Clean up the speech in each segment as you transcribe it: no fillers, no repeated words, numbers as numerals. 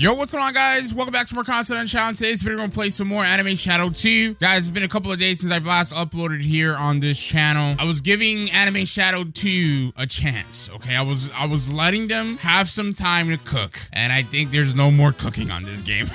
Yo, what's going on, guys? Welcome back to more content on the channel. Today's video, we're gonna play some more Anime Shadow 2. Guys, it's been a couple of days since I've last uploaded here on this channel. I was giving Anime Shadow 2 a chance, okay? I was letting them have some time to cook, and I think there's no more cooking on this game.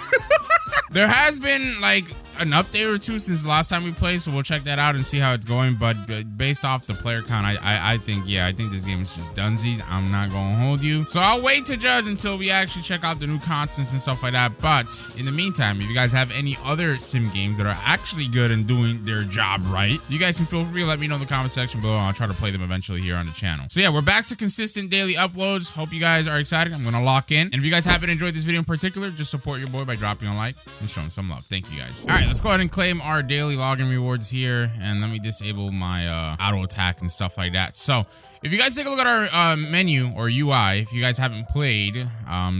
There has been like an update or two since the last time we played, so we'll check that out and see how it's going. But based off the player count, I think this game is just dunsies. I'm not gonna hold you, so I'll wait to judge until we actually check out the new contents and stuff like that. But in the meantime, if you guys have any other sim games that are actually good and doing their job right, you guys can feel free to let me know in the comment section below, and I'll try to play them eventually here on the channel. So yeah, we're back to consistent daily uploads. Hope you guys are excited. I'm gonna lock in, and if you guys haven't enjoyed this video in particular, just support your boy by dropping a like and showing some love. Thank you guys. All right, let's go ahead and claim our daily login rewards here, and let me disable my auto attack and stuff like that. So if you guys take a look at our menu or UI, if you guys haven't played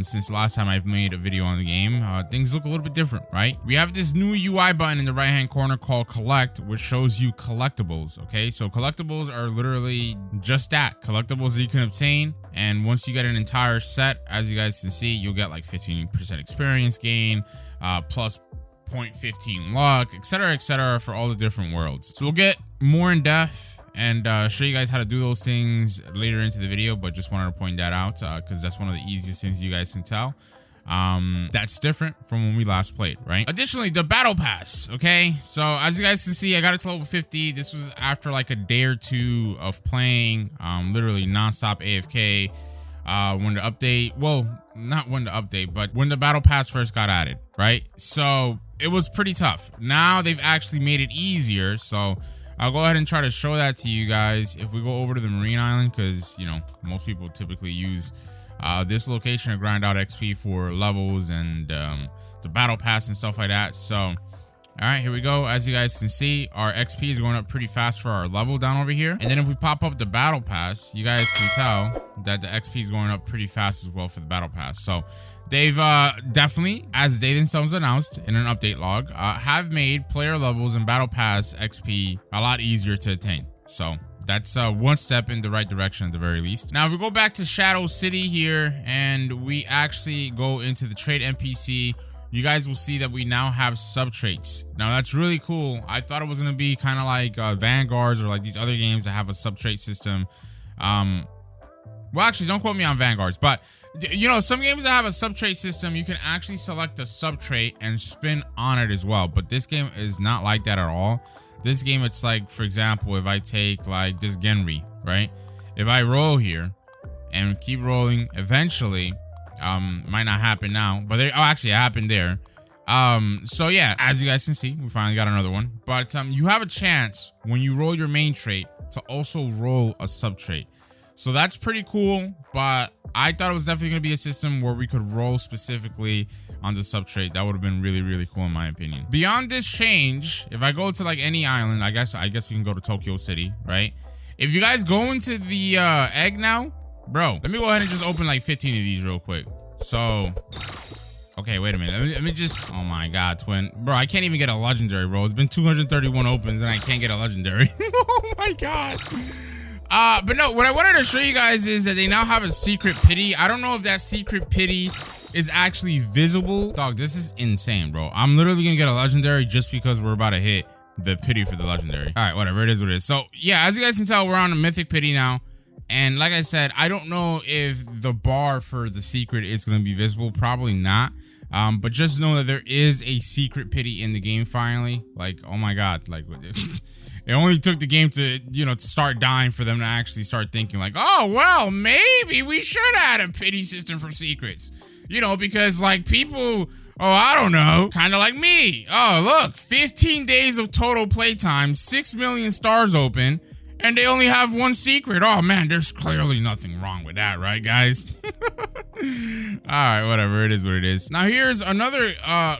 since the last time I've made a video on the game, things look a little bit different, right? We have this new UI button in the right hand corner called collect, which shows you collectibles. Okay, so collectibles are literally just that, collectibles that you can obtain. And once you get an entire set, as you guys can see, you'll get like 15% experience gain, plus 0.15 luck, etc., for all the different worlds. So we'll get more in depth and show you guys how to do those things later into the video, but just wanted to point that out because that's one of the easiest things you guys can tell. That's different from when we last played, right? Additionally, the battle pass. Okay, so as you guys can see, I got it to level 50. This was after like a day or two of playing literally non-stop AFK when the update, well, not when the update, but when the battle pass first got added, right? So it was pretty tough. Now they've actually made it easier, so I'll go ahead and try to show that to you guys. If we go over to the Marine Island, because you know most people typically use this location to grind out XP for levels and the battle pass and stuff like that. So all right, here we go. As you guys can see, our XP is going up pretty fast for our level down over here. And then if we pop up the battle pass, you guys can tell that the XP is going up pretty fast as well for the battle pass. So they've definitely, as they themselves announced in an update log, have made player levels and battle pass XP a lot easier to attain. So that's one step in the right direction at the very least. Now, if we go back to Shadow City here and we actually go into the trade NPC, you guys will see that we now have sub traits. Now that's really cool. I thought it was gonna be kind of like Vanguards or like these other games that have a sub trait system. Well, actually, don't quote me on Vanguards, but you know, some games that have a sub trait system, you can actually select a sub trait and spin on it as well. But this game is not like that at all. This game, it's like, for example, if I take like this Genri, right? If I roll here and keep rolling, eventually, might not happen now, but actually it happened there. So yeah, as you guys can see, we finally got another one. But you have a chance when you roll your main trait to also roll a sub trait. So that's pretty cool, but I thought it was definitely gonna be a system where we could roll specifically on the sub trait. That would have been really, really cool in my opinion. Beyond this change, if I go to like any island, I guess we can go to Tokyo City, right? If you guys go into the egg now, bro, let me go ahead and just open like 15 of these real quick. So, okay, wait a minute. Let me just, oh my God, twin. Bro, I can't even get a legendary, bro. It's been 231 opens and I can't get a legendary. Oh my God. But no, what I wanted to show you guys is that they now have a secret pity. I don't know if that secret pity is actually visible. Dog, this is insane, bro. I'm literally gonna get a legendary just because we're about to hit the pity for the legendary. All right, whatever, it is what it is. So yeah, as you guys can tell, we're on a mythic pity now. And like I said, I don't know if the bar for the secret is going to be visible. Probably not. But just know that there is a secret pity in the game finally. Like, oh my God. Like, it only took the game to, you know, to start dying for them to actually start thinking like, oh, well, maybe we should add a pity system for secrets. You know, because like people, oh, I don't know, kind of like me. Oh, look, 15 days of total playtime, 6 million stars open. And they only have one secret. Oh man, there's clearly nothing wrong with that, right, guys? All right, whatever. It is what it is. Now here's another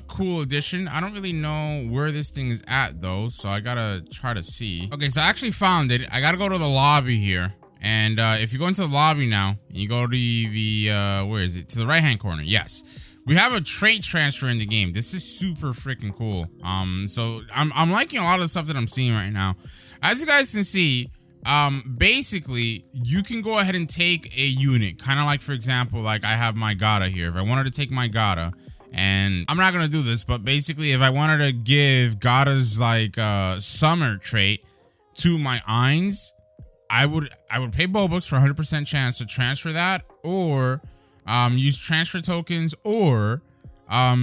cool addition. I don't really know where this thing is at though, so I gotta try to see. Okay, so I actually found it. I gotta go to the lobby here. And if you go into the lobby now, and you go to the where is it? To the right-hand corner. Yes. We have a trait transfer in the game. This is super freaking cool. So I'm liking a lot of the stuff that I'm seeing right now. As you guys can see, basically you can go ahead and take a unit, kind of like, for example, like I have my Gata here. If I wanted to take my Gata, and I'm not gonna do this, but basically if I wanted to give Gata's like summer trait to my Eins, I would pay Robux for 100% chance to transfer that, or use transfer tokens, or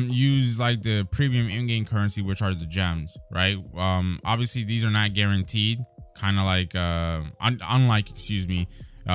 use like the premium in-game currency, which are the gems, right? Obviously these are not guaranteed, kind of like unlike, excuse me,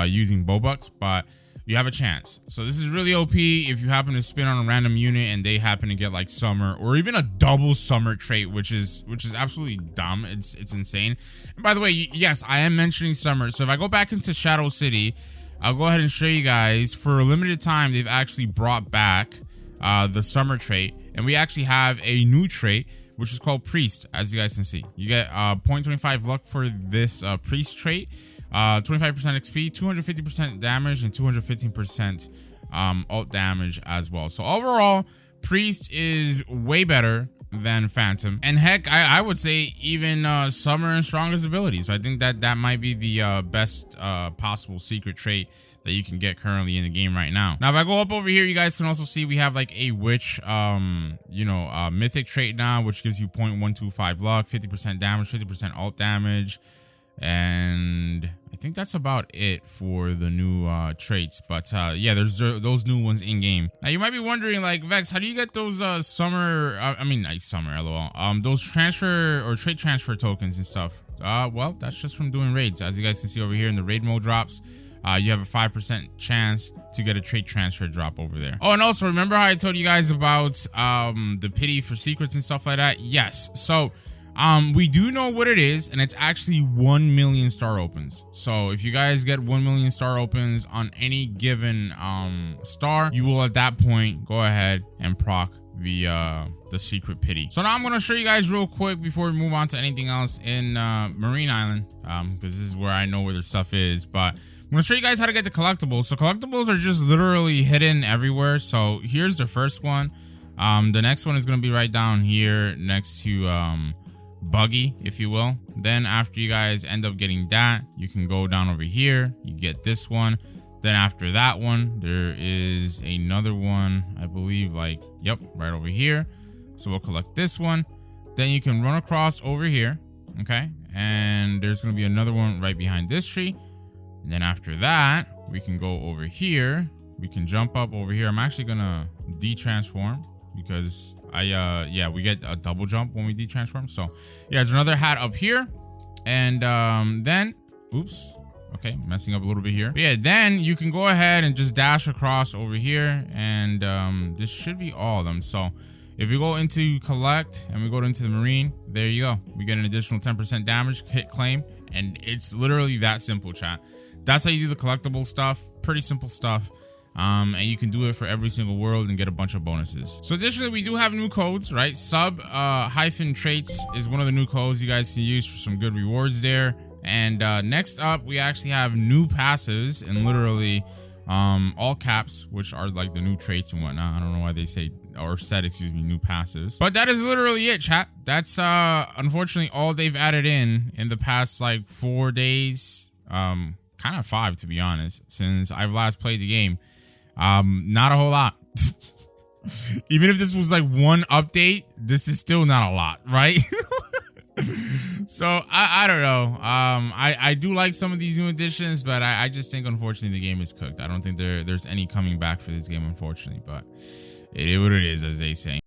using Robux, but you have a chance. So this is really OP if you happen to spin on a random unit and they happen to get like summer or even a double summer trait, which is absolutely dumb. It's insane. And by the way, yes, I am mentioning summer. So if I go back into Shadow City, I'll go ahead and show you guys. For a limited time, they've actually brought back the summer trait, and we actually have a new trait, which is called Priest. As you guys can see, you get 0.25 luck for this Priest trait, 25% XP, 250% damage, and 215% alt damage as well. So overall, Priest is way better than Phantom, and heck, I would say even Summer and Strongest abilities. So I think that might be the best possible secret trait that you can get currently in the game right now. Now, if I go up over here, you guys can also see we have like a Witch, mythic trait now, which gives you 0.125 luck, 50% damage, 50% alt damage, and I think that's about it for the new traits. But yeah, there's those new ones in game. Now you might be wondering, like, Vex, how do you get those summer, summer, lol, those transfer or trait transfer tokens and stuff? Well, that's just from doing raids. As you guys can see over here in the raid mode drops, you have a 5% chance to get a trait transfer drop over there. Oh, and also remember how I told you guys about the pity for secrets and stuff like that? Yes. So we do know what it is, and it's actually 1 million star opens. So if you guys get 1 million star opens on any given star, you will at that point go ahead and proc the secret pity. So now I'm going to show you guys real quick before we move on to anything else in Marine Island, because this is where I know where the stuff is. But I'm going to show you guys how to get the collectibles. So collectibles are just literally hidden everywhere. So here's the first one. The next one is going to be right down here next to Buggy, if you will. Then after you guys end up getting that, you can go down over here, you get this one. Then after that one, there is another one, I believe, like, yep, right over here. So we'll collect this one. Then you can run across over here, okay, and there's gonna be another one right behind this tree. And then after that, we can go over here, we can jump up over here. I'm actually gonna de-transform because yeah, we get a double jump when we de-transform. So yeah, there's another hat up here, and then oops, okay, messing up a little bit here. But yeah, then you can go ahead and just dash across over here, and this should be all of them. So if we go into collect and we go into the marine, there you go, we get an additional 10% damage, hit claim, and it's literally that simple, chat. That's how you do the collectible stuff. Pretty simple stuff. And you can do it for every single world and get a bunch of bonuses. So additionally, we do have new codes, right? Sub hyphen traits is one of the new codes you guys can use for some good rewards there. And next up, we actually have new passives, and literally all caps, which are like the new traits and whatnot. I don't know why they say, or said, excuse me, new passives. But that is literally it, chat. That's unfortunately all they've added in the past like 4 days. Kind of 5, to be honest, since I've last played the game. Not a whole lot. Even if this was like one update, this is still not a lot, right? So I don't know. I do like some of these new additions, but I just think unfortunately the game is cooked. I don't think there's any coming back for this game, unfortunately, but it is what it is, as they say.